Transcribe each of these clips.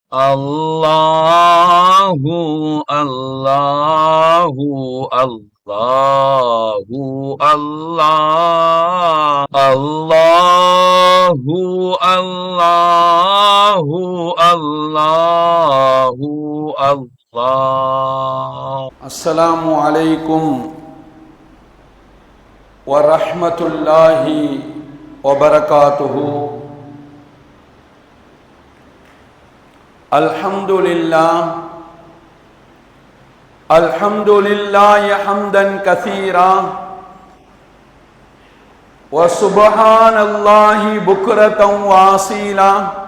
Allahu Allahu Allahu Allah Allahu Allahu Allahu Allah. Assalamu alaikum wa rahmatullahi wa barakatuhu. Alhamdulillah hamdan kathira wa subhanallahi bukratan wa asila.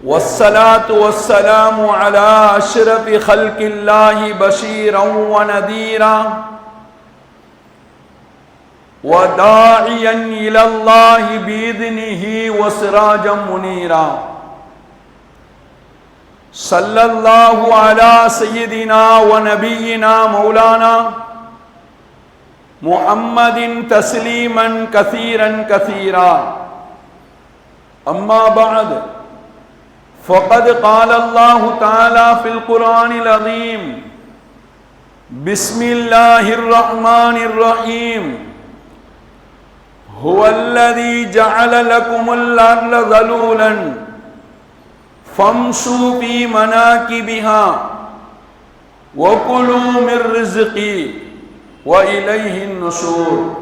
Wassalatu wassalamu ala ashrafi khalqillahi bashiran wa nadhira wa da'iyan ila Allahi bi'idhnihi wa sirajan munira. Sallallahu ala sayyidina wa nabiyyina maulana Muhammadin tasliman kathiran kathira. Amma ba'd, faqad qala Allahu ta'ala fil Qur'anil azim. Bismillahir rahmanir rahim. Huwa alladhi ja'ala lakumul arda dhalulan famshu fi manakibiha wa kulu min rizqi wa ilayhi an-nushur.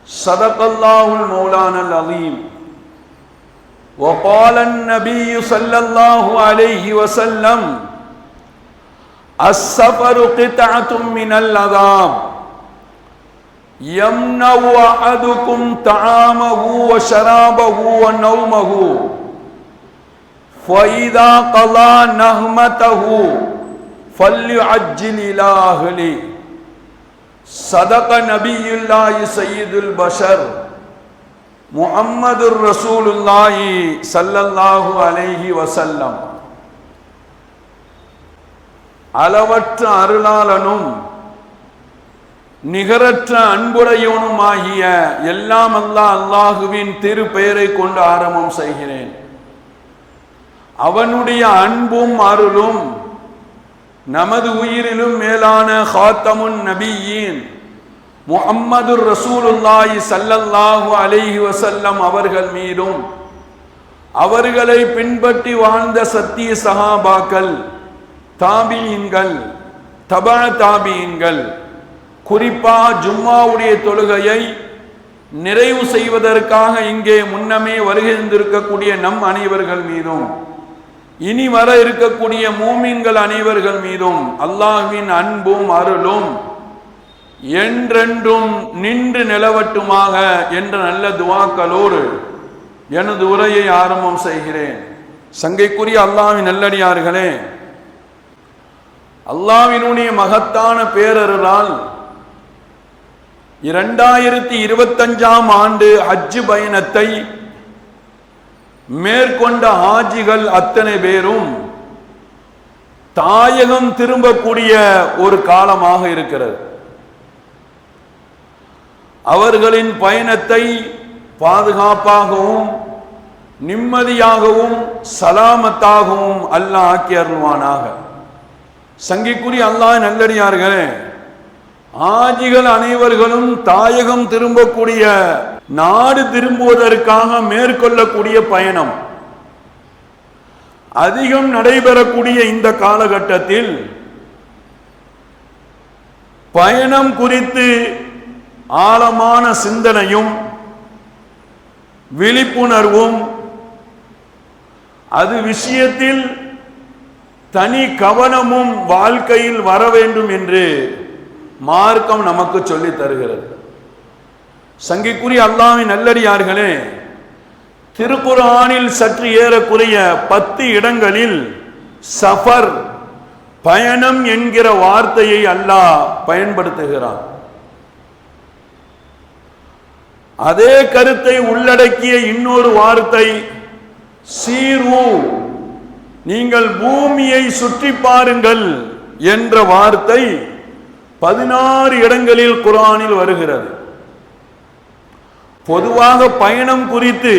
Sadaqallahul mawlana al-azim. Wa qala an-nabiy sallallahu alayhi wa sallam, as-safaru qit'atun min al-'adhab yamna'u ahadukum ta'amahu wa sharabahu wa nawmahu فَإِذَا قَضَى نَهْمَتَهُ فَلْيُعَجِّلْ إِلَى أَهْلِهِ. صدق نبي الله سيد البشر محمد رسول الله صلى الله عليه وسلم. அளவற்ற அருளாளனும் நிகரற்ற அன்புடையவனுமாகிய எல்லாம் அல்லாஹுவின் திருப்பெயரை கொண்டு ஆரம்பம் செய்கிறேன். அவனுடைய அன்பும் அருளும் நமது உயிரிலும் மேலான ஹாத்தமுன் நபியின் முஹம்மதுர் ரசூலுல்லாஹி ஸல்லல்லாஹு அலைஹி வஸல்லம் அவர்கள் மீதும், அவர்களை பின்பற்றி வாழ்ந்த சத்திய சஹாபாக்கள், தாபியீன்கள், தபா தாபியீன்கள், குறிப்பாக ஜும்மாவுடைய தொழுகையை நிறைவு செய்வதற்காக இங்கே முன்னமே வருகின்றிருக்கக்கூடிய நம் அனைவர்கள் மீதும், இனி வர இருக்கக்கூடிய மூமின்கள் அனைவர்கள் மீதும் அல்லாஹ்வின் அன்பும் அருளும் என்றென்றும் நின்று நிலவட்டுமாக என்ற நல்ல துஆக்களோடு எனது உரையை ஆரம்பம் செய்கிறேன். சங்கைக்குரிய அல்லாஹ்வின் நல்லடியார்களே, அல்லாஹ்வினுடைய மகத்தான பேரருளால் 2025ஆம் ஆண்டு ஹஜ் பயணத்தை மேற்கொண்ட ஹாஜிகள் அத்தனை பேரும் தாயகம் திரும்பக்கூடிய ஒரு காலமாக இருக்கிறது. அவர்களின் பயணத்தை பாதுகாப்பாகவும் நிம்மதியாகவும் சலாமத்தாகவும் அல்லாஹ் ஆக்கி அருள்வானாக. சங்கிக்குரிய அல்லாஹ் நல்லடியார்களே, ஆஜிகள் அனைவர்களும் தாயகம் திரும்பக்கூடிய, நாடு திரும்புவதற்காக மேற்கொள்ளக்கூடிய பயணம் அதிகம் நடைபெறக்கூடிய இந்த காலகட்டத்தில் பயணம் குறித்து ஆழமான சிந்தனையும் விழிப்புணர்வும், அது விஷயத்தில் தனி கவனமும் வாழ்க்கையில் வர வேண்டும் என்று மார்க்கம் நமக்கு சொல்லி தருகிறது. சங்கிக்குரிய அல்லாஹ்வின் நல்லடியார்களே, திருக்குர்ஆனில் சற்று ஏறக்குறைய 10 இடங்களில் சஃபர், பயணம் என்கிற வார்த்தையை அல்லாஹ் பயன்படுத்துகிறான். அதே கருத்தை உள்ளடக்கிய இன்னொரு வார்த்தை சீரு, நீங்கள் பூமியை சுற்றி பாருங்கள் என்ற வார்த்தை 16 இடங்களில் குர்ஆனில் வருகிறது. பொதுவாக பயணம் குறித்து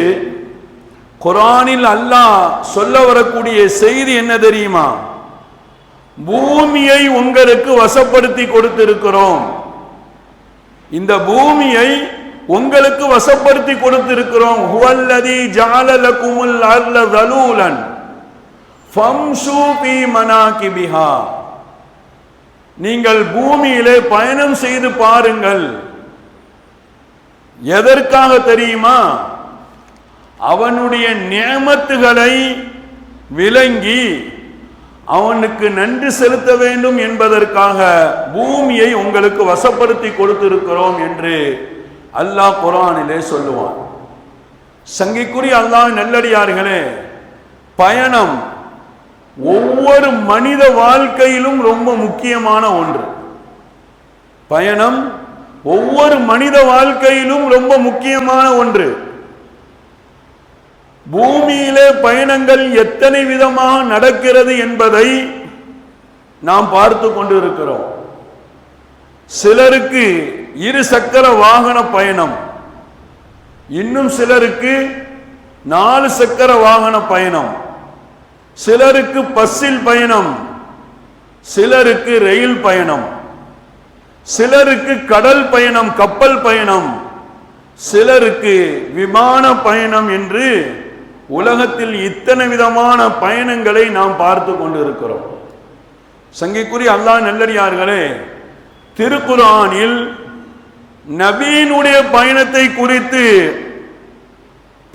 குர்ஆனில் அல்லாஹ் சொல்ல வரக்கூடிய செய்தி என்ன தெரியுமா? பூமியை உங்களுக்கு வசப்படுத்தி கொடுத்திருக்கிறோம். இந்த பூமியை உங்களுக்கு வசப்படுத்தி கொடுத்திருக்கிறோம். ஹுவல்லதி ஜஅல லகுமுல் அர்ல ஸலூலன் ஃபம்ஷூ ஃபீ மனாகிபிஹா. நீங்கள் பூமியிலே பயணம் செய்து பாருங்கள். எதற்காக தெரியுமா? அவனுடைய நியமத்துகளை விளங்கி அவனுக்கு நன்றி செலுத்த வேண்டும் என்பதற்காக பூமியை உங்களுக்கு வசப்படுத்தி கொடுத்திருக்கிறோம் என்று அல்லாஹ் குர்ஆனிலே சொல்லுவான். சங்கைக்குரிய அல்லாஹ் நல்லடியார்களே, பயணம் ஒவ்வொரு மனித வாழ்க்கையிலும் ரொம்ப முக்கியமான ஒன்று. பயணம் ஒவ்வொரு மனித வாழ்க்கையிலும் ரொம்ப முக்கியமான ஒன்று. பூமியிலே பயணங்கள் எத்தனை விதமாக நடக்கிறது என்பதை நாம் பார்த்து கொண்டிருக்கிறோம். சிலருக்கு இரு சக்கர வாகன பயணம், இன்னும் சிலருக்கு 4 சக்கர வாகன பயணம், சிலருக்கு பஸ்ஸில் பயணம், சிலருக்கு ரயில் பயணம், சிலருக்கு கடல் பயணம், கப்பல் பயணம், சிலருக்கு விமான பயணம் என்று உலகத்தில் இத்தனை விதமான பயணங்களை நாம் பார்த்து கொண்டிருக்கிறோம். சங்கைக்குரிய அல்லாஹ் நல்லடியார்களே, திருக்குர்ஆனில் நபியினுடைய பயணத்தை குறித்து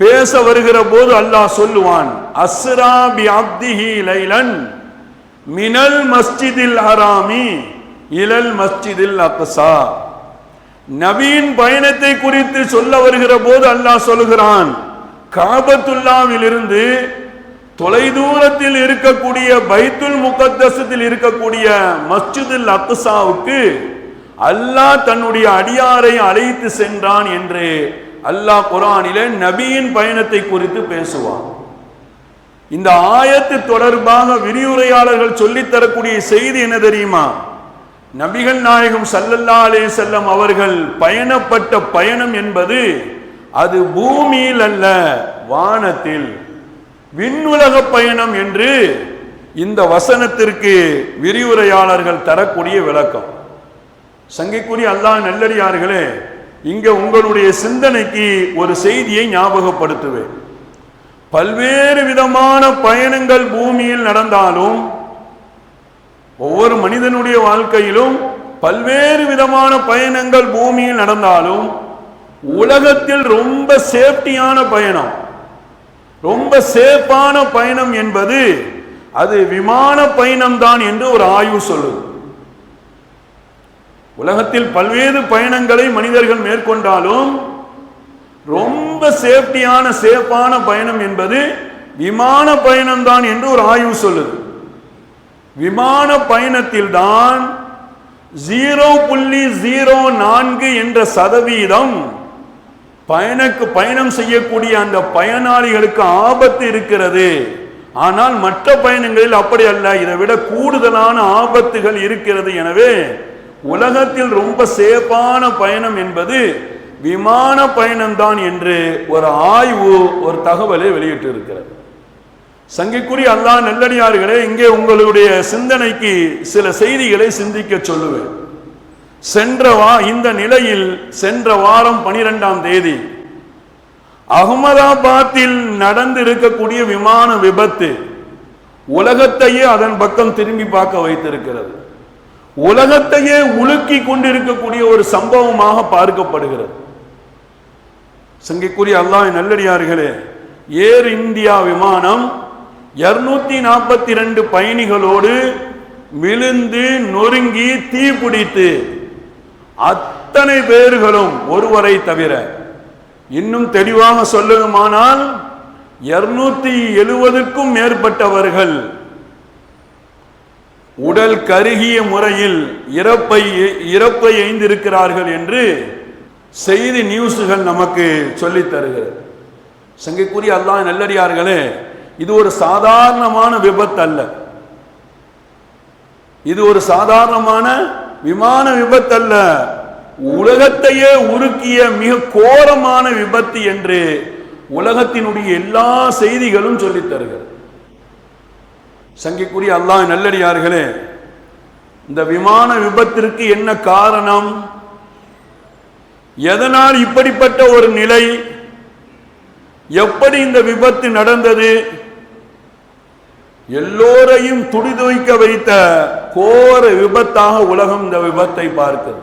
பேச வருகிற போது அல்லாஹ் சொல்லுவான், அஸ்ரா பி அப்திஹி லைலன் மினல் மஸ்ஜிதில் ஹராமி இலல் மஸ்ஜிதில் அக்ஸா. நபியின் பயணத்தை குறித்து சொல்ல வருகிற போது அல்லாஹ் சொல்லுகிறான், காபத்துல்லாவில் இருந்து தொலைதூரத்தில் இருக்கக்கூடிய பைத்துல் முகத்தஸில் இருக்கக்கூடிய மஸ்ஜிதுல் அக்ஸாவுக்கு அல்லாஹ் தன்னுடைய அடியாரை அழைத்து சென்றான் என்று அல்லாஹ் குர்ஆனிலே நபியின் பயணத்தை குறித்து பேசுவான். இந்த ஆயத்து தொடர்பாக விரிவுரையாளர்கள் சொல்லித் தரக்கூடிய செய்தி என்ன தெரியுமா? நபிகள் நாயகம் ஸல்லல்லாஹு அலைஹி வஸல்லம் அவர்கள் பயணப்பட்ட பயணம் என்பது அது பூமியில் அல்ல, வானத்தில், விண்ணுலக பயணம் என்று இந்த வசனத்திற்கு விரிவுரையாளர்கள் தரக்கூடிய விளக்கம். சங்கைக்குரிய அல்லாஹ் நல்லடியார்களே, இங்க உங்களுடைய சிந்தனைக்கு ஒரு செய்தியை ஞாபகப்படுத்துவேன். பல்வேறு விதமான பயணங்கள் பூமியில் நடந்தாலும், ஒவ்வொரு மனிதனுடைய வாழ்க்கையிலும் பல்வேறு விதமான பயணங்கள் பூமியில் நடந்தாலும், உலகத்தில் ரொம்ப சேஃப்டியான பயணம், ரொம்ப சேஃபான பயணம் என்பது அது விமான பயணம் தான் என்று ஒரு ஆய்வு சொல்லுது. உலகத்தில் பல்வேறு பயணங்களை மனிதர்கள் மேற்கொண்டாலும் ரொம்ப சேஃபான பயணம் என்பது விமான பயணம் தான் என்று ஒரு ஆய்வு சொல்லுது. விமான பயணத்தில் தான் 0.04 என்ற சதவீதம் பயணம் செய்யக்கூடிய அந்த பயனாளிகளுக்கு ஆபத்து இருக்கிறது. ஆனால் மற்ற பயணங்களில் அப்படி அல்ல, இதை விட கூடுதலான ஆபத்துகள் இருக்கிறது. எனவே உலகத்தில் ரொம்ப சேஃபான பயணம் என்பது விமான பயணம்தான் என்று ஒரு ஆய்வு ஒரு தகவலை வெளியிட்டு இருக்கிறது. சங்கைக்குரிய அல்லாஹ் நல்லடியார்களே, இங்கே உங்களுடைய சிந்தனைக்கு சில செய்திகளை சிந்திக்க சொல்லுவேன். இந்த நிலையில் சென்ற வாரம் 12ஆம் தேதி அகமதாபாத்தில் நடந்து இருக்கக்கூடிய விமான விபத்து உலகத்தையே அதன் பக்கம் திரும்பி பார்க்க வைத்திருக்கிறது. உலகத்தையே உலுக்கி கொண்டிருக்கக்கூடிய ஒரு சம்பவமாக பார்க்கப்படுகிறது. சங்கைக்குரிய அல்லாஹ் நல்லடியார்களே, ஏர் இந்தியா விமானம் 242 பயணிகளோடு விழுந்து நொறுங்கி தீப்பிடித்து அத்தனை பேர்களும் ஒருவரை தவிர, இன்னும் தெளிவாக சொல்லுமானால் 270க்கும் மேற்பட்டவர்கள் உடல் கருகிய முறையில் இறப்பை எய்ந்திருக்கிறார்கள் என்று செய்தி நியூஸ்கள் நமக்கு சொல்லித் தருகிறது. சங்கைக்குரிய அல்லாஹ் நல்லடியார்களே, இது ஒரு சாதாரணமான விபத்து அல்ல, இது ஒரு சாதாரணமான விமான விபத்து அல்ல, உலகத்தையே உருக்கிய மிக கோரமான விபத்து என்று உலகத்தினுடைய எல்லா செய்திகளும் சொல்லித் தருகிறது. சங்கைக்குரிய அல்லாஹ் நல்லடியார்களே, இந்த விமான விபத்திற்கு என்ன காரணம்? எதனால் இப்படிப்பட்ட ஒரு நிலை? எப்படி இந்த விபத்து நடந்தது? எல்லோரையும் துடிதுவைக்க வைத்த கோர விபத்தாக உலகம் இந்த விபத்தை பார்க்கிறது.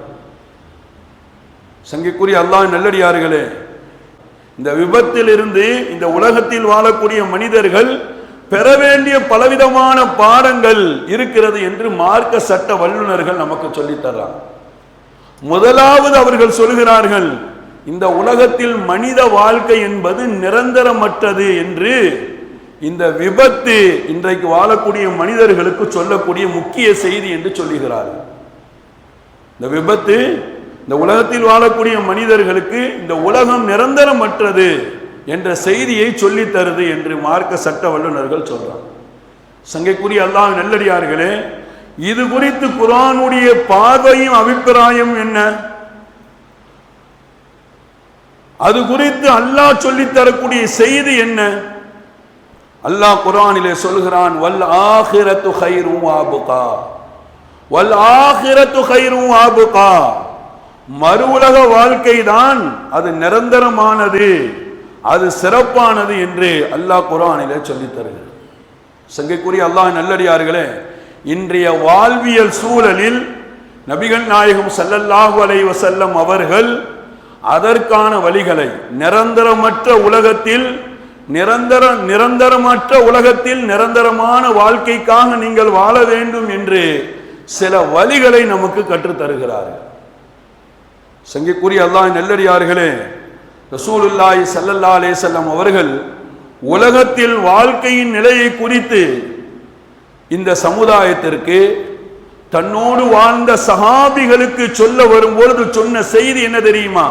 சங்கைக்குரிய அல்லாஹ் நல்லடியார்களே, இந்த விபத்தில் இருந்து இந்த உலகத்தில் வாழக்கூடிய மனிதர்கள் பெற வேண்டிய பலவிதமான பாடங்கள் இருக்கிறது என்று மார்க்க சட்ட வல்லுநர்கள் நமக்கு சொல்லித் தர்றாங்க. முதலாவது அவர்கள் சொல்கிறார்கள், இந்த உலகத்தில் மனித வாழ்க்கை என்பது நிரந்தரமற்றது என்று இந்த விபத்து இன்றைக்கு வாழக்கூடிய மனிதர்களுக்கு சொல்லக்கூடிய முக்கிய செய்தி என்று சொல்லுகிறார்கள். இந்த விபத்து இந்த உலகத்தில் வாழக்கூடிய மனிதர்களுக்கு இந்த உலகம் நிரந்தரமற்றது என்ற செய்தியை சொல்லித் தருது என்று மார்க்க சட்ட வல்லுநர்கள் சொல்றாங்க. சங்கைக்குரிய அல்லாஹ் நல்லடியார்களே, இது குறித்து குர்ஆனுடைய பார்வையும் அபிப்பிராயம் என்ன? அது குறித்து அல்லாஹ் சொல்லித் தரக்கூடிய செய்தி என்ன? அல்லாஹ் குர்ஆனிலே சொல்கிறான், வல் ஆகிரத்து கைரும் ஆபுகா, வல் ஆகிரத்து கைரும் ஆபுகா, மறு உலக வாழ்க்கை தான் அது நிரந்தரமானது, அது சிறப்பானது என்று அல்லாஹ் குர்ஆனிலே சொல்லித் தருகிறார். சங்கைக்குரிய அல்லாஹ் நல்லடியார்களே, இன்றைய வாழ்வியல் சூழலில் நபிகள் நாயகம் ஸல்லல்லாஹு அலைஹி வஸல்லம் அவர்கள் அதற்கான வழிகளை நிரந்தரமற்ற உலகத்தில் நிரந்தரமற்ற உலகத்தில் நிரந்தரமான வாழ்க்கைக்காக நீங்கள் வாழ வேண்டும் என்று சில வழிகளை நமக்கு கற்றுத் தருகிறார்கள். சங்கைக்குரிய அல்லாஹ் நல்லடியார்களே, ரசூலுல்லாஹி ஸல்லல்லாஹு அலைஹி வஸல்லம் அவர்கள் உலகத்தில் வாழ்க்கையின் நிலையை குறித்து இந்த சமுதாயத்திற்கு தன்னோடு வாழ்ந்த சஹாபிகளுக்கு சொல்ல வரும்பொழுது சொன்ன செய்தி என்ன தெரியுமா?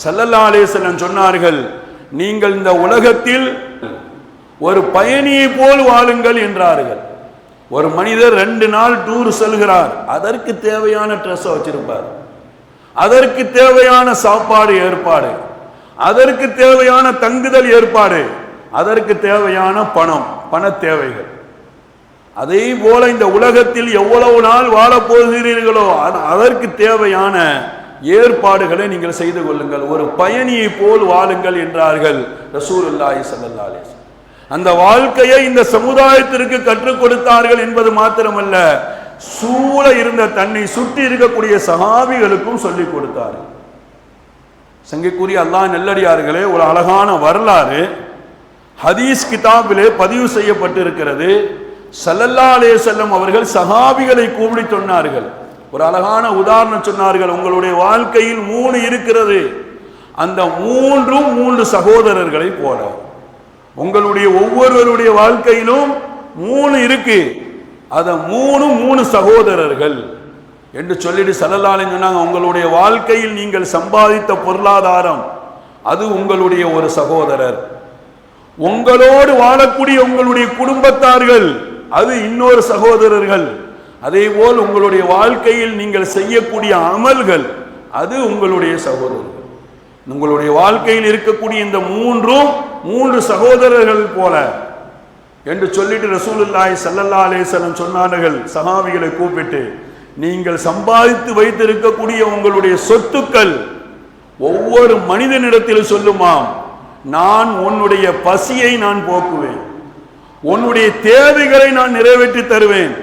ஸல்லல்லாஹு அலைஹி வஸல்லம் சொன்னார்கள், நீங்கள் இந்த உலகத்தில் ஒரு பயணியை போல் வாழுங்கள் என்றார்கள். ஒரு மனிதர் 2 நாள் டூர் செல்கிறார், அதற்கு தேவையான ட்ரெஸ் வச்சிருப்பார், அதற்கு தேவையான சாப்பாடு ஏற்பாடு, அதற்கு தேவையான தங்குதல் ஏற்பாடு, அதற்கு தேவையான பண தேவைகள். அதே போல இந்த உலகத்தில் எவ்வளவு நாள் வாழப் போகிறீர்களோ அதற்கு தேவையான ஏற்பாடுகளை நீங்கள் செய்து கொள்ளுங்கள், ஒரு பயணியை போல் வாழுங்கள் என்றார்கள் ரசூலுல்லாஹி ஸல்லல்லாஹு அலைஹி வஸல்லம். அந்த வாழ்க்கையை இந்த சமுதாயத்திற்கு கற்றுக் கொடுத்தார்கள் என்பது மாத்திரமல்ல, சூழ இருந்த தன்னை சுற்றி இருக்கக்கூடிய சஹாபிகளுக்கும் சொல்லிக் கொடுத்தார்கள். சங்கைக்குரிய அல்லாஹ் நல்லடியார்களே, ஒரு அழகான வரலாறு ஹதீஸ் கிதாபிலே பதிவு செய்யப்பட்டிருக்கிறது. ஸல்லல்லாஹு அலைஹி வஸல்லம் அவர்கள் சஹாபிகளை கூப்பிட்டு சொன்னார்கள், ஒரு அழகான உதாரணம் சொன்னார்கள். உங்களுடைய வாழ்க்கையில் 3 இருக்கிறது, அந்த 3 சகோதரர்களை போல. உங்களுடைய ஒவ்வொருவருடைய வாழ்க்கையிலும் 3 இருக்கு, அத 3 சகோதரர்கள் என்று சொல்லிட்டு ஸல்லல்லாஹு அலைஹி சொன்னாங்க. உங்களுடைய வாழ்க்கையில் நீங்கள் சம்பாதித்த பொருளாதாரம் அது உங்களுடைய ஒரு சகோதரர், உங்களோடு வாழக்கூடிய உங்களுடைய குடும்பத்தார்கள் அது இன்னொரு சகோதரர்கள், அதே போல் உங்களுடைய வாழ்க்கையில் நீங்கள் செய்யக்கூடிய அமல்கள் அது உங்களுடைய சகோதரர்கள். உங்களுடைய வாழ்க்கையில் இருக்கக்கூடிய இந்த 3 சகோதரர்கள் போல என்று சொல்லிட்டு ரசூலுல்லாஹி ஸல்லல்லாஹு அலைஹி வஸல்லம் சொன்னார்கள் சஹாபிகளை கூப்பிட்டு, நீங்கள் சம்பாதித்து வைத்திருக்கக்கூடிய உங்களுடைய சொத்துக்கள் ஒவ்வொரு மனிதனிடத்தில் சொல்லுமாம், நான் உன்னுடைய பசியை நான் போக்குவேன், உன்னுடைய தேவைகளை நான் நிறைவேற்றி தருவேன்,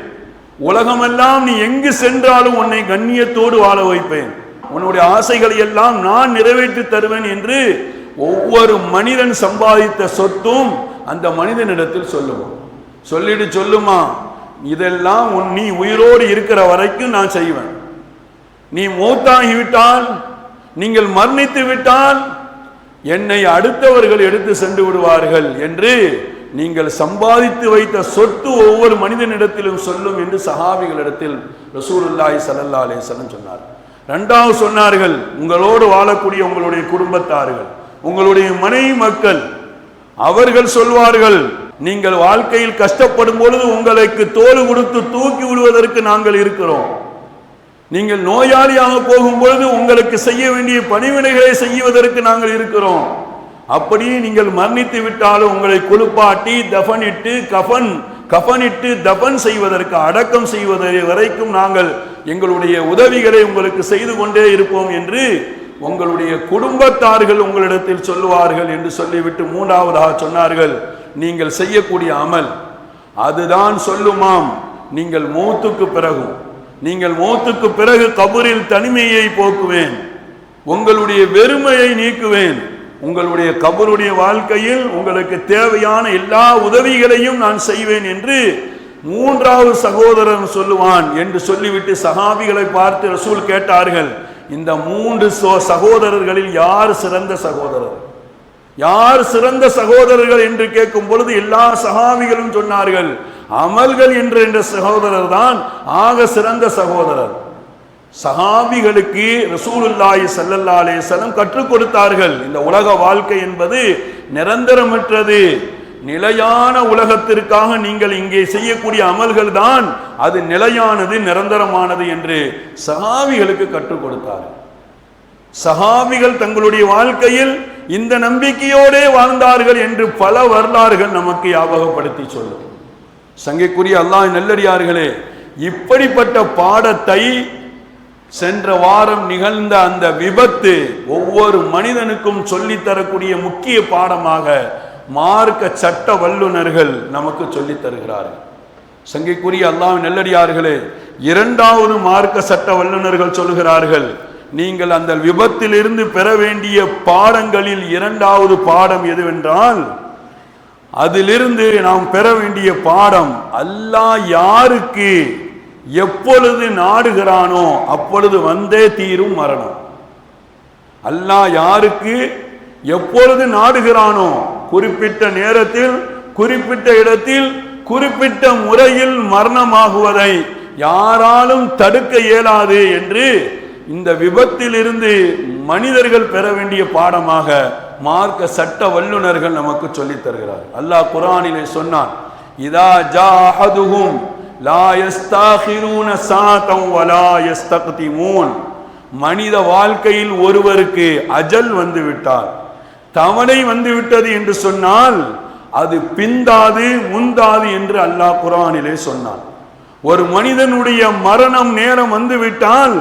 உலகமெல்லாம் நீ எங்கு சென்றாலும் உன்னை கண்ணியத்தோடு வாழ வைப்பேன், உன்னுடைய ஆசைகளை எல்லாம் நான் நிறைவேற்றி தருவேன் என்று ஒவ்வொரு மனிதன் சம்பாதித்த சொத்தும் அந்த மனிதனிடத்தில் சொல்லுவோம். சொல்லிட்டு சொல்லுமா, இதெல்லாம் நீ உயிரோடு இருக்கிற வரைக்கும் நான் செய்வேன், நீ மூத்தாகிவிட்டால், நீங்கள் மரணித்து விட்டால் என்னை அடுத்தவர்கள் எடுத்து சென்று விடுவார்கள் என்று நீங்கள் சம்பாதித்து வைத்த சொத்து ஒவ்வொரு மனிதனிடத்திலும் சொல்லும் என்று சஹாபிகளிடத்தில் ரசூலுல்லாஹி ஸல்லல்லாஹு அலைஹி வஸல்லம் சொன்னார். 2வது சொன்னார்கள், உங்களோடு வாழக்கூடிய உங்களுடைய குடும்பத்தார்கள், உங்களுடைய மனைவி மக்கள், அவர்கள் சொல்வார்கள், நீங்கள் வாழ்க்கையில் கஷ்டப்படும் பொழுது உங்களுக்கு தோள் கொடுத்து தூக்கி விடுவதற்கு நாங்கள் இருக்கிறோம், நீங்கள் நோயாளியாக போகும் பொழுது உங்களுக்கு செய்ய வேண்டிய பணிவிடைகளை செய்வதற்கு நாங்கள் இருக்கிறோம், அப்படியே நீங்கள் மரணித்து விட்டாலும் உங்களை குளிப்பாட்டி கஃனிட்டு தஃபன் செய்வதற்கு, அடக்கம் செய்வதற்கு வரைக்கும் நாங்கள் எங்களுடைய உதவிகளை உங்களுக்கு செய்து கொண்டே இருப்போம் என்று உங்களுடைய குடும்பத்தார்கள் உங்களிடத்தில் சொல்லுவார்கள் என்று சொல்லிவிட்டு மூன்றாவதாக சொன்னார்கள், நீங்கள் செய்யக்கூடிய அமல் அதுதான் சொல்லுமாம், நீங்கள் மௌத்துக்கு பிறகு கபரில் தனிமையை போக்குவேன், உங்களுடைய வெறுமையை நீக்குவேன், உங்களுடைய கபருடைய வாழ்க்கையில் உங்களுக்கு தேவையான எல்லா உதவிகளையும் நான் செய்வேன் என்று மூன்றாவது சகோதரன் சொல்லுவான் என்று சொல்லிவிட்டு சஹாபிகளை பார்த்து ரசூல் கேட்டார்கள், இந்த மூன்று சகோதரர்களில் யார் சிறந்த சகோதரர்கள் என்று கேட்கும் பொழுது எல்லா சஹாபிகளும் சொன்னார்கள், அமல்கள் என்ற சகோதரர் தான் ஆக சிறந்த சகோதரர். சஹாபிகளுக்கு ரசூலுல்லாஹி ஸல்லல்லாஹு அலைஹி வஸல்லம் கற்றுக் கொடுத்தார்கள், இந்த உலக வாழ்க்கை என்பது நிரந்தரமற்றது, நிலையான உலகத்திற்காக நீங்கள் இங்கே செய்யக்கூடிய அமல்கள் தான் அது நிலையானது, நிரந்தரமானது என்று சஹாபிகளுக்கு கற்றுக் கொடுத்தார்கள். சஹாபிகள் தங்களுடைய வாழ்க்கையில் இந்த நம்பிக்கையோடே வாழ்ந்தார்கள் என்று பல வரலாறுகள் நமக்கு ஞாபகப்படுத்தி சொல்லும். சங்கைக்குரிய அல்லாஹ் நல்லடியார்களே, இப்படிப்பட்ட பாடத்தை சென்ற வாரம் நிகழ்ந்த அந்த விபத்து ஒவ்வொரு மனிதனுக்கும் சொல்லித்தரக்கூடிய முக்கிய பாடமாக மார்க்க சட்ட வல்லுநர்கள் நமக்கு சொல்லித் தருகிறார்கள். சங்கைக்குரிய அல்லாஹ் நல்லடியார்களே, இரண்டாவது மார்க்க சட்ட வல்லுநர்கள் சொல்கிறார்கள், நீங்கள் அந்த விபத்திலிருந்து பெற வேண்டிய பாடங்களில் இரண்டாவது பாடம் எதுவென்றால், அதிலிருந்து நாம் பெற வேண்டிய பாடம், அல்லாஹ் யாருக்கு எப்பொழுது நாடுகிறானோ அப்பொழுது வந்தே தீரும் மரணம். அல்லாஹ் யாருக்கு எப்பொழுது நாடுகிறானோ, குறிப்பிட்ட நேரத்தில் குறிப்பிட்ட இடத்தில் குறிப்பிட்ட முறையில் மரணமாகுவதை யாராலும் தடுக்க இயலாது என்று இந்த விபத்திலிருந்து மனிதர்கள் பெற வேண்டிய பாடமாக மார்க்க சட்ட வல்லுநர்கள் நமக்கு சொல்லித் தருகிறார். அல்லாஹ் குர்ஆனிலே சொன்னான், இதா ஜாஹதுஹும் லா யஸ்தாகிரூன சாதம் வலா யஸ்தக்திமூன். மனித வாழ்க்கையில் ஒருவருக்கு அஜல் வந்துவிட்டால், தவணை வந்துவிட்டது என்று சொன்னால் அது பிந்தாது முந்தாது என்று அல்லாஹ் குர்ஆனிலே சொன்னான். ஒரு மனிதனுடைய மரணம் நேரம் வந்துவிட்டால்,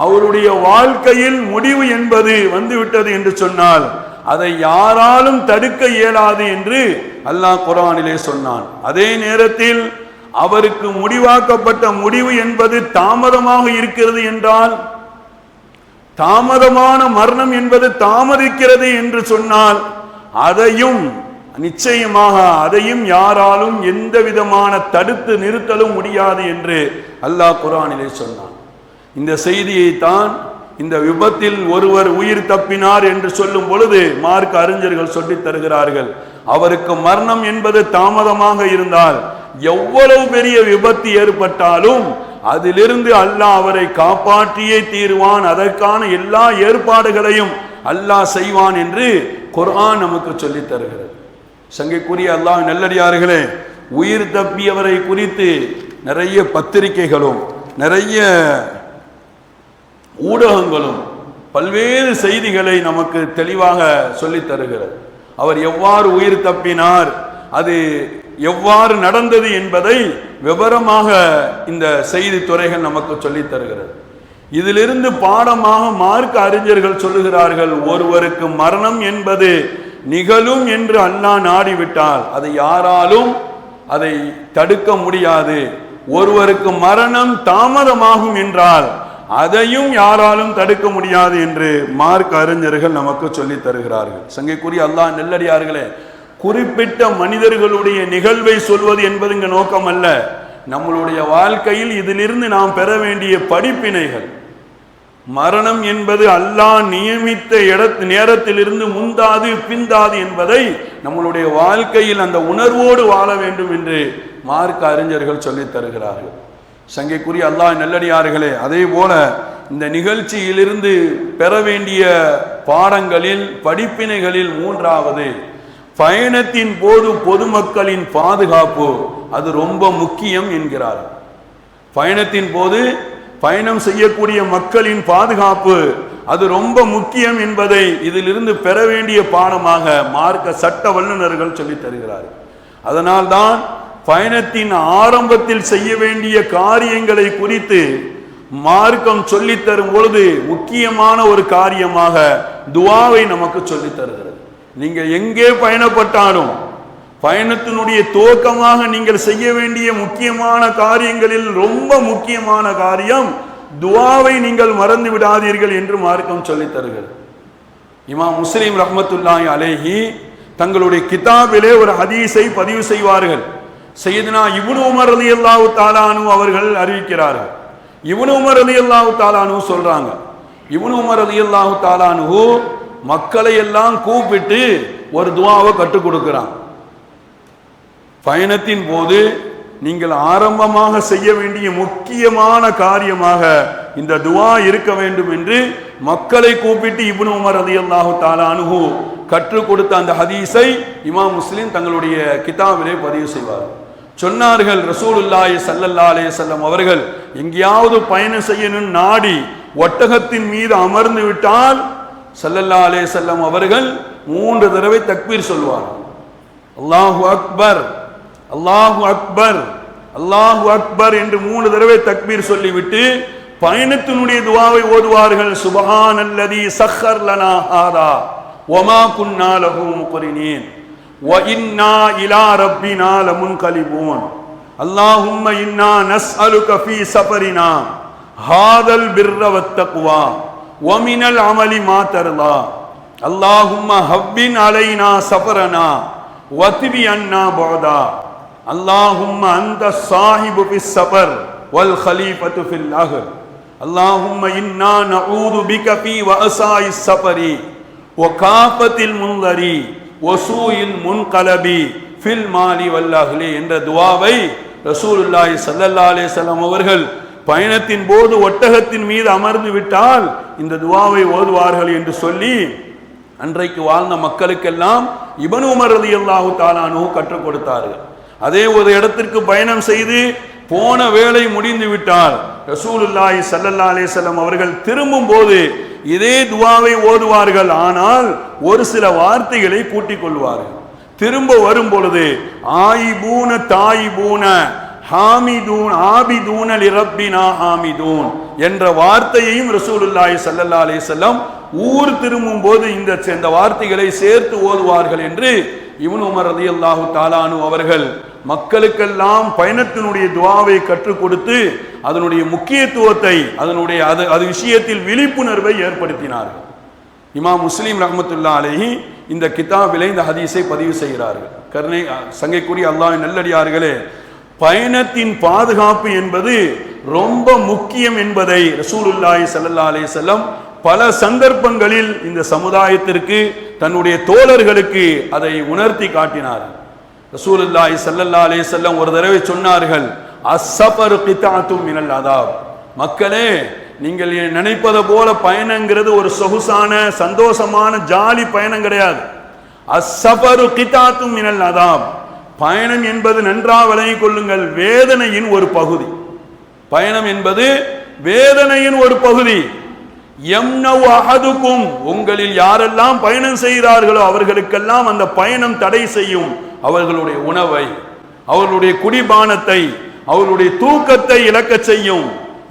அவருடைய வாழ்க்கையில் முடிவு என்பது வந்துவிட்டது என்று சொன்னால் அதை யாராலும் தடுக்க இயலாது என்று அல்லாஹ் குர்ஆனிலே சொன்னான். அதே நேரத்தில் அவருக்கு முடிவாக்கப்பட்ட முடிவு என்பது தாமதமாக இருக்கிறது என்றால், தாமதமான மரணம் என்பது தாமதிக்கிறது என்று சொன்னால் அதையும் நிச்சயமாக அதையும் யாராலும் எந்த விதமான தடுத்து நிறுத்தலும் முடியாது என்று அல்லாஹ் குர்ஆனிலே சொன்னான். இந்த செய்தியை தான் இந்த விபத்தில் ஒருவர் உயிர் தப்பினார் என்று சொல்லும் பொழுது மார்க்க அறிஞர்கள் சொல்லித் தருகிறார்கள், அவருக்கு மரணம் என்பது தாமதமாக இருந்தால் எவ்வளவு பெரிய விபத்து ஏற்பட்டாலும் அதிலிருந்து அல்லாஹ் அவரை காப்பாற்றியே தீருவான், அதற்கான எல்லா ஏற்பாடுகளையும் அல்லாஹ் செய்வான் என்று குர்ஆன் நமக்கு சொல்லித் தருகிறது. சங்கைக்குரிய அல்லாஹ் நல்லடியார்களே, உயிர் தப்பியவரை குறித்து நிறைய பத்திரிகைகளும் நிறைய ஊடகங்களும் பல்வேறு செய்திகளை நமக்கு தெளிவாக சொல்லித் தருகிறது. அவர் எவ்வாறு உயிர் தப்பினார், அது எவ்வாறு நடந்தது என்பதை விவரமாக இந்த செய்தி துறைகள் நமக்கு சொல்லித் தருகிறது. இதிலிருந்து பாடமாக மார்க்க அறிஞர்கள் சொல்லுகிறார்கள், ஒருவருக்கு மரணம் என்பது நிகழும் என்று அல்லாஹ் நாடிவிட்டால் அதை யாராலும் அதை தடுக்க முடியாது. ஒருவருக்கு மரணம் தாமதமாகும் என்றால் அதையும் யாராலும் தடுக்க முடியாது என்று மார்க்க அறிஞர்கள் நமக்கு சொல்லித் தருகிறார்கள். சங்கைக்குரிய அல்லாஹ் நல்லடியார்களே, குறிப்பிட்ட மனிதர்களுடைய நிகழ்வை சொல்வது என்பது இங்க நோக்கம் அல்ல. நம்மளுடைய வாழ்க்கையில் இதிலிருந்து நாம் பெற வேண்டிய படிப்பினைகள், மரணம் என்பது அல்லாஹ் நியமித்த நேரத்திலிருந்து முந்தாது பிந்தாது என்பதை நம்மளுடைய வாழ்க்கையில் அந்த உணர்வோடு வாழ வேண்டும் என்று மார்க்க அறிஞர்கள் சொல்லித் தருகிறார்கள். சங்கைக்குரிய அல்லாஹ் நல்லடியார்களே, அதே போல இந்த நிகழ்ச்சியிலிருந்து பெற வேண்டிய பாடங்களில் படிப்பினைகளில் மூன்றாவது, பயணத்தின் போது பொதுமக்களின் பாதுகாப்பு அது ரொம்ப முக்கியம் என்கிறார். பயணத்தின் போது பயணம் செய்யக்கூடிய மக்களின் பாதுகாப்பு அது ரொம்ப முக்கியம் என்பதை இதிலிருந்து பெற வேண்டிய பாடமாக மார்க்க சட்ட வல்லுநர்கள் சொல்லித் தருகிறார்கள். அதனால்தான் பயணத்தின் ஆரம்பத்தில் செய்ய வேண்டிய காரியங்களை குறித்து மார்க்கம் சொல்லித் தரும் பொழுது முக்கியமான ஒரு காரியமாக துஆவை நமக்கு சொல்லித் தருகிறது. நீங்க எங்கே பயணப்பட்டாலும் பயணத்தினுடைய துவக்கமாக நீங்கள் செய்ய வேண்டிய முக்கியமான காரியங்களில் ரொம்ப முக்கியமான காரியம் துஆவை நீங்கள் மறந்து விடாதீர்கள் என்று மார்க்கம் சொல்லித் தருகிறது. இமாம் முஸ்லிம் ரஹ்மத்துல்லாஹி அலைஹி தங்களுடைய கிதாபிலே ஒரு ஹதீஸை பதிவு செய்வார்கள். சையதுனா இப்னு உமர் ரலியல்லாஹு தஆலா அன்ஹு அவர்கள் அறிவிக்கிறார்கள். இப்னு உமர் ரலியல்லாஹு தஆலா அன்ஹு சொல்றாங்க, இப்னு உமர் ரலியல்லாஹு தஆலா அன்ஹு மக்களை எல்லாம் கூப்பிட்டு ஒரு துஆவை கற்றுக் கொடுக்கிறாங்க. பயணத்தின் போது நீங்கள் ஆரம்பமாக செய்ய வேண்டிய முக்கியமான காரியமாக இந்த துஆ இருக்க வேண்டும் என்று மக்களை கூப்பிட்டு இப்னு உமர் ரலியல்லாஹு தஆலா அன்ஹு கற்றுக் கொடுத்த அந்த ஹதீஸை இமாம் முஸ்லிம் தங்களுடைய கிதாபிலே பதிவு செய்வார். சொன்னார்கள், ரசூலுல்லாஹி ஸல்லல்லாஹு அலைஹி வஸல்லம் அவர்கள் எங்கேயாவது பயணம் செய்யணும் நாடி ஒட்டகத்தின் மீது அமர்ந்து விட்டால் ஸல்லல்லாஹு அலைஹி வஸல்லம் அவர்கள் 3 தடவை தக்பீர் சொல்வார்கள். அல்லாஹு அக்பர், அல்லாஹு அக்பர், அல்லாஹு அக்பர் என்று 3 தடவை தக்பீர் சொல்லிவிட்டு பயணத்தினுடைய துஆவை ஓதுவார்கள். சுப்ஹானல்லதி சக்கர் லனா ஹாதா வமா குன்னா லஹு முக்ரினீன் வ இன்னா இலா ரப்பினா லமுன்கலிபூன் அல்லாஹும்ம இன்னா நஸ்அலுக ஃபீ சஃபரினா ஹாதல் பிர்ர வத்தக்வா வ மினல் அமலி மா தர்லா அல்லாஹும்ம ஹவ்வின் அலைனா சஃபரனா வத்வி அன்னா புஅதா அல்லாஹும்ம அன்த ஸாஹிபு ஃபிஸ் ஸஃபர் வல் கலீஃபத்து ஃபில் அஹ்ல் அல்லாஹும்ம இன்னா நஊது பிக ஃபீ வஅஸாயிஸ் ஸஃபரி வ காஃபத்தில் முன்தரி வ சூஇல் முன்கலபி ஃபில் மாலி வல் அஹ்லி என்ற துஆவை ரசூலுல்லாஹி ஸல்லல்லாஹு அலைஹி வஸல்லம் அவர்கள் பயணத்தின் போது ஒட்டகத்தின் மீது அமர்ந்து விட்டால் இந்த துஆவை ஓதுவார்கள் என்று சொல்லி அன்றைக்கு வாழ்ந்த மக்களுக்கெல்லாம் இப்னு உமர் ரலியல்லாஹு தஆலா அன்ஹு கற்றுக் கொடுத்தார்கள். அதே ஒரு இடத்திற்கு பயணம் செய்து போன வேளை முடிந்து விட்டால் ரசூலுல்லாஹி ஸல்லல்லாஹு அலைஹி வஸல்லம் அவர்கள் திரும்பும் போது இதே துஆவை ஓதுவார்கள். ஆனால் ஒரு சில வார்த்தைகளை கூட்டிக் கொள்வார்கள். திரும்ப வரும் பொழுது ஆயிபூன தாயிபூன ஹாமிதூன் ஆபிதூன லிரப்பினா ஹாமிதூன் என்ற வார்த்தையையும் ரசூலுல்லாஹி ஸல்லல்லாஹு அலைஹி வஸல்லம் ஊர் திரும்பும் போது இந்த வார்த்தைகளை சேர்த்து ஓதுவார்கள் என்று இப்னு உமர் ரலியல்லாஹு தஆலா அன்ஹு அவர்கள் மக்களுக்கெல்லாம் பயணத்தினுடைய துஆவை கற்றுக் கொடுத்து அதனுடைய முக்கியத்துவத்தை அது விஷயத்தில் விழிப்புணர்வை ஏற்படுத்தினார்கள். இமாம் முஸ்லிம் ரஹ்மத்துல்லாஹி அலைஹி இந்த கிதாபிலே இந்த ஹதீஸை பதிவு செய்கிறார்கள். கருணை சங்கைக்குரிய அல்லாஹ்வின் நல்லடியார்களே, பயணத்தின் பாதுகாப்பு என்பது ரொம்ப முக்கியம் என்பதை ரசூலுல்லாஹி ஸல்லல்லாஹு அலைஹி வஸல்லம் பல சந்தர்ப்பங்களில் இந்த சமுதாயத்திற்கு தன்னுடைய தோழர்களுக்கு அதை உணர்த்தி காட்டினார்கள். ரசூலுல்லாஹி ஸல்லல்லாஹு அலைஹி வஸல்லம் ஒரு தடவை சொன்னார்கள், அஸ்ஸஃபரு கிதாத்தும் மினல் அதாப். மக்களே, நீங்கள் நினைப்பது போல பயணங்கிறது ஒரு சொகுசான சந்தோஷமான ஜாலி பயணம் கிடையாது. அஸ்ஸஃபரு கிதாத்தும் மினல் அதாப். பயணம் என்பது நன்றாக விளங்கிக் கொள்ளுங்கள், வேதனையின் ஒரு பகுதி. பயணம் என்பது வேதனையின் ஒரு பகுதி. யம்னவு அஹதுக்கும், உங்களில் யாரெல்லாம் பயணம் செய்கிறார்களோ அவர்களுக்கெல்லாம் அந்த பயணம் தடை செய்யும். அவர்களுடைய உணவை, அவர்களுடைய குடிபானத்தை, அவர்களுடைய தூக்கத்தை இழக்க செய்யும்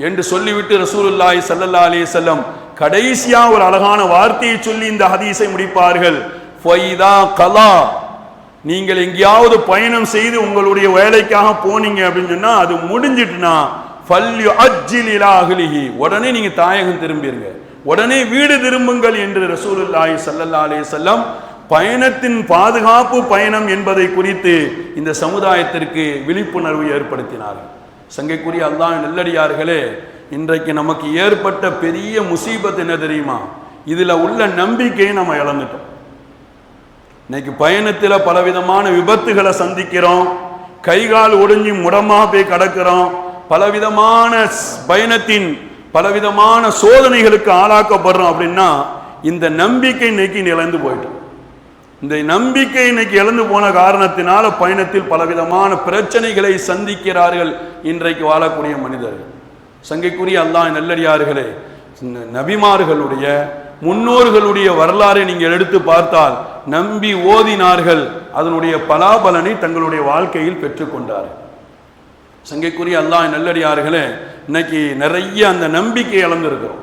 என்று சொல்லிவிட்டு ரசூலுல்லாஹி ஸல்லல்லாஹு அலைஹி வஸல்லம் கடைசியா ஒரு அழகான வார்த்தையை சொல்லி இந்த ஹதீஸை முடிப்பார்கள். ஃபைதா கலா, நீங்கள் எங்கேயாவது பயணம் செய்து உங்களுடைய வேலைக்காக போனீங்க அப்படின்னு சொன்னா அது முடிஞ்சிட்டுனா ஃபல்யு அஜ்ஜில் இலா அஹ்லிஹி, உடனே நீங்க தாயகம் திரும்பிருங்க, உடனே வீடு திரும்புங்கள் என்று ரசூலுல்லாஹி ஸல்லல்லாஹு அலைஹி வஸல்லம் பயணத்தின் பாதுகாப்பு பயணம் என்பதை குறித்து இந்த சமுதாயத்திற்கு விழிப்புணர்வு ஏற்படுத்தினார்கள். சங்கைக்குரிய அல்லாஹ்வின் நல்லடியார்களே, இன்றைக்கு நமக்கு ஏற்பட்ட பெரிய முசீபத் என்ன தெரியுமா? இதுல உள்ள நம்பிக்கையை நம்ம இழந்துட்டோம். இன்னைக்கு பயணத்தில் பலவிதமான விபத்துகளை சந்திக்கிறோம், கைகால் ஒடிஞ்சி முடமா போய் கடக்கிறோம், பலவிதமான பயணத்தின் பலவிதமான சோதனைகளுக்கு ஆளாக்கப்படுறோம். அப்படின்னா இந்த நம்பிக்கை இன்னைக்கு இழந்து போயிட்டோம். இந்த நம்பிக்கை இன்னைக்கு இழந்து போன காரணத்தினால பயணத்தில் பலவிதமான பிரச்சனைகளை சந்திக்கிறார்கள் இன்றைக்கு வாழக்கூடிய மனிதர்கள். சங்கைக்குரிய அல்லாஹ் நல்லடியார்களே, நபிமார்களுடைய முன்னோர்களுடைய வரலாறை நீங்கள் எடுத்து பார்த்தால் நம்பி ஓதினார்கள், அதனுடைய பலாபலனை தங்களுடைய வாழ்க்கையில் பெற்றுக்கொண்டார்கள். சங்கைக்குரிய அல்லாஹ் நல்லடியார்களே, இன்னைக்கு நிறைய அந்த நம்பிக்கை இழந்திருக்கிறோம்.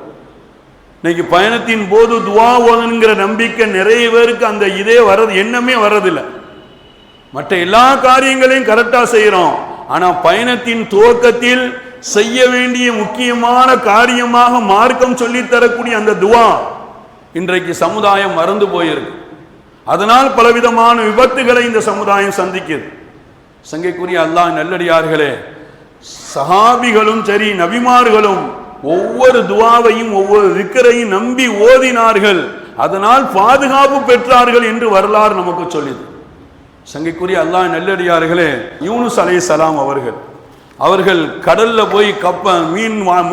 இன்னைக்கு பயணத்தின் போது துவா ஓதணுங்கிற நம்பிக்கை நிறைய பேருக்கு அந்த இதே வர்றது எண்ணமே வர்றதில்லை. மற்ற எல்லா காரியங்களையும் கரெக்டா செய்யறோம், ஆனா பயணத்தின் துவக்கத்தில் செய்ய வேண்டிய முக்கியமான காரியமாக மார்க்கம் சொல்லி தரக்கூடிய அந்த துவா இன்றைக்கு சமுதாயம் மறந்து போயிருக்கு. அதனால் பலவிதமான விபத்துகளை இந்த சமுதாயம் சந்திக்குது. சங்கைக்குரிய அல்லாஹ் நல்லடியார்களே, சஹாபிகளும் சரி நபிமார்களும் ஒவ்வொரு துவாவையும் ஒவ்வொரு திக்ரையும் நம்பி ஓதினார்கள், அதனால் பாதுகாப்பு பெற்றார்கள் என்று வரலாறு நமக்கு சொல்லுது. சங்கைக்குரிய அல்லாஹ் நல்லடியார்களே, யூனுஸ் அலைஹிஸ்ஸலாம் அவர்கள் கடல்ல போய்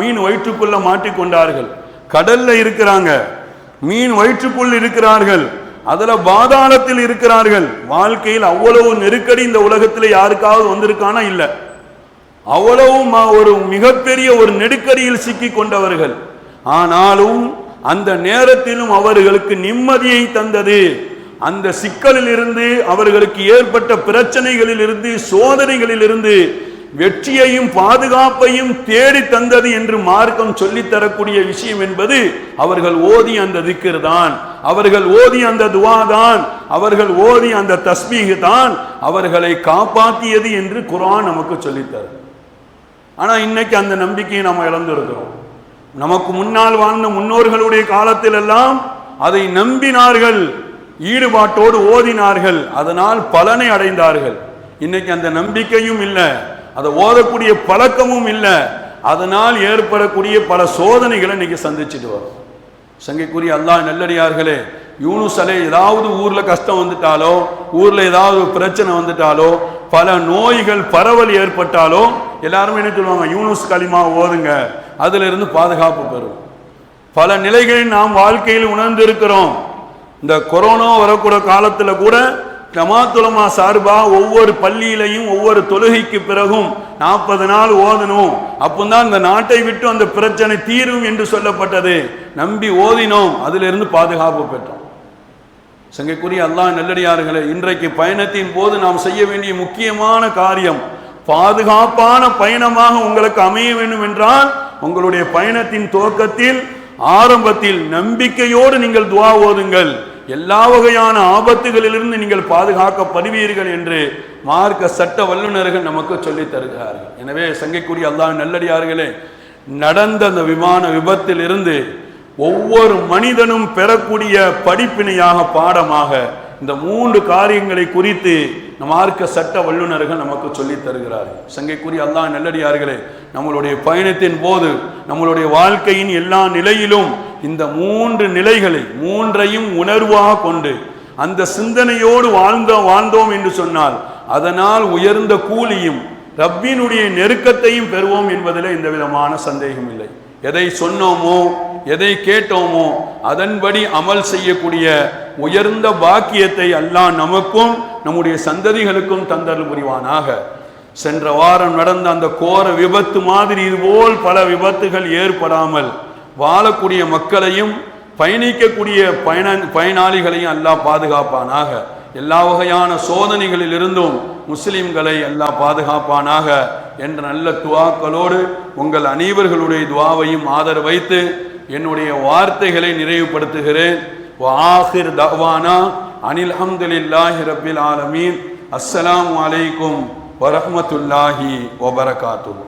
மீன் வயிற்றுக்குள்ள மாட்டிக்கொண்டார்கள். கடல்ல இருக்கிறாங்க, மீன் வயிற்றுக்குள் இருக்கிறார்கள், அதுல பாதாளத்தில் இருக்கிறார்கள். வாழ்க்கையில் அவ்வளவு நெருக்கடி இந்த உலகத்தில் யாருக்காவது வந்திருக்கானா? இல்ல. அவ்வளவு ஒரு மிகப்பெரிய ஒரு நெருக்கடியில் சிக்கி கொண்டவர்கள். ஆனாலும் அந்த நேரத்திலும் அவர்களுக்கு நிம்மதியை தந்தது அந்த சிக்கலில் இருந்து, அவர்களுக்கு ஏற்பட்ட பிரச்சனைகளில் இருந்து, சோதனைகளில் இருந்து வெற்றியையும் பாதுகாப்பையும் தேடி தந்தது என்று மார்க்கம் சொல்லித்தரக்கூடிய விஷயம் என்பது அவர்கள் ஓதி அந்த திக்ர் தான், அவர்கள் ஓதி அந்த துவா தான், அவர்கள் ஓதி அந்த தஸ்பீஹ் தான் அவர்களை காப்பாற்றியது என்று குர்ஆன் நமக்கு சொல்லித்தரும். ஆனா இன்னைக்கு அந்த நம்பிக்கையை நம்ம இழந்திருக்கிறோம். நமக்கு முன்னால் வாழ்ந்த முன்னோர்களுடைய காலத்தில் எல்லாம் அதை நம்பினார்கள், ஈடுபாட்டோடு ஓதினார்கள், அதனால் பலனை அடைந்தார்கள். இன்னைக்கு அந்த நம்பிக்கையும் இல்லை, அதை ஓதக்கூடிய பழக்கமும் இல்லை, அதனால் ஏற்படக்கூடிய பல சோதனைகளை இன்னைக்கு சந்திச்சுட்டு வரும். சங்கைக்குரிய அல்லாஹ் நல்லடியார்களே, யூனுஸ் அலை ஏதாவது ஊர்ல கஷ்டம் வந்துட்டாலோ, ஊர்ல ஏதாவது பிரச்சனை வந்துட்டாலோ, பல நோய்கள் பரவல் ஏற்பட்டாலோ எல்லாருமே என்ன சொல்லுவாங்க? யூனுஸ் கலிமா ஓதுங்க, அதுல இருந்து பாதுகாப்பு பெறும். பல நிலைகளில் நாம் வாழ்க்கையில் உணர்ந்து இருக்கிறோம். இந்த கொரோனா வரக்கூடிய காலத்துல கூட ஜமாஅத் உலமா சார்பா ஒவ்வொரு பள்ளியிலையும் ஒவ்வொரு தொழுகைக்கு பிறகும் 40 நாள் ஓதணும், அப்பந்தான் இந்த நாட்டை விட்டு அந்த பிரச்சனை தீரும் என்று சொல்லப்பட்டது. நம்பி ஓதினோம், அதிலிருந்து பாதுகாப்பு பெற்றோம். சங்கைக்குரிய அல்லாஹ் நல்லடியார்களே, இன்றைக்கு பயணத்தின் போது நாம் செய்ய வேண்டிய முக்கியமான காரியம், பாதுகாப்பான பயணமாக உங்களுக்கு அமைய வேண்டும் என்றால் உங்களுடைய பயணத்தின் துவக்கத்தில் ஆரம்பத்தில் நம்பிக்கையோடு நீங்கள் துஆ ஓதுங்கள், எல்லா வகையான ஆபத்துகளிலிருந்து நீங்கள் பாதுகாக்கப்படுவீர்கள் என்று மார்க்க சட்ட வல்லுநர்கள் நமக்கு சொல்லித் தருகிறார்கள். எனவே சங்கைக்குரிய அல்லாஹ் நல்லடியார்களே, நடந்த அந்த விமான விபத்தில் இருந்து ஒவ்வொரு மனிதனும் பெறக்கூடிய படிப்பினையாக பாடமாக இந்த 3 காரியங்களை குறித்து மார்க்க சட்ட வல்லுநர்கள் நமக்கு சொல்லித் தருகிறார்கள். சங்கைக்குரிய அல்லாஹ் நல்லடியார்களே, நம்மளுடைய பயணத்தின் போது நம்மளுடைய வாழ்க்கையின் எல்லா நிலையிலும் இந்த 3 நிலைகளை 3ஐயும் உணர்வாக கொண்டு அந்த சிந்தனையோடு வாழ்ந்தோம் என்று சொன்னால் அதனால் உயர்ந்த கூலியும் ரப்பினுடைய நெருக்கத்தையும் பெறுவோம் என்பதில் எந்த விதமான சந்தேகம் இல்லை. எதை சொன்னோமோ எதை கேட்டோமோ அதன்படி அமல் செய்யக்கூடிய உயர்ந்த பாக்கியத்தை அல்லாஹ் நமக்கும் நம்முடைய சந்ததிகளுக்கும் தந்தருள் புரிவானாக. சென்ற வாரம் நடந்த அந்த கோர விபத்து மாதிரி இதுபோல் பல விபத்துகள் ஏற்படாமல் வாழக்கூடிய மக்களையும் பயணிக்கக்கூடிய பயனாளிகளையும் அல்லாஹ் பாதுகாப்பானாக. எல்லா வகையான சோதனைகளில் இருந்தும் முஸ்லிம்களை அல்லாஹ் பாதுகாப்பானாக என்ற நல்ல துஆக்களோடு உங்கள் அனைவர்களுடைய துஆவையும் ஆதரவு வைத்து என்னுடைய வார்த்தைகளை நிறைவுபடுத்துகிறேன். வஆகிர் தஅவானா அனில் ஹம்துலில்லாஹி ரப்பில் ஆலமீன். அஸ்ஸலாமு அலைக்கும் வரஹ்மத்துல்லாஹி வபரகாத்துஹு.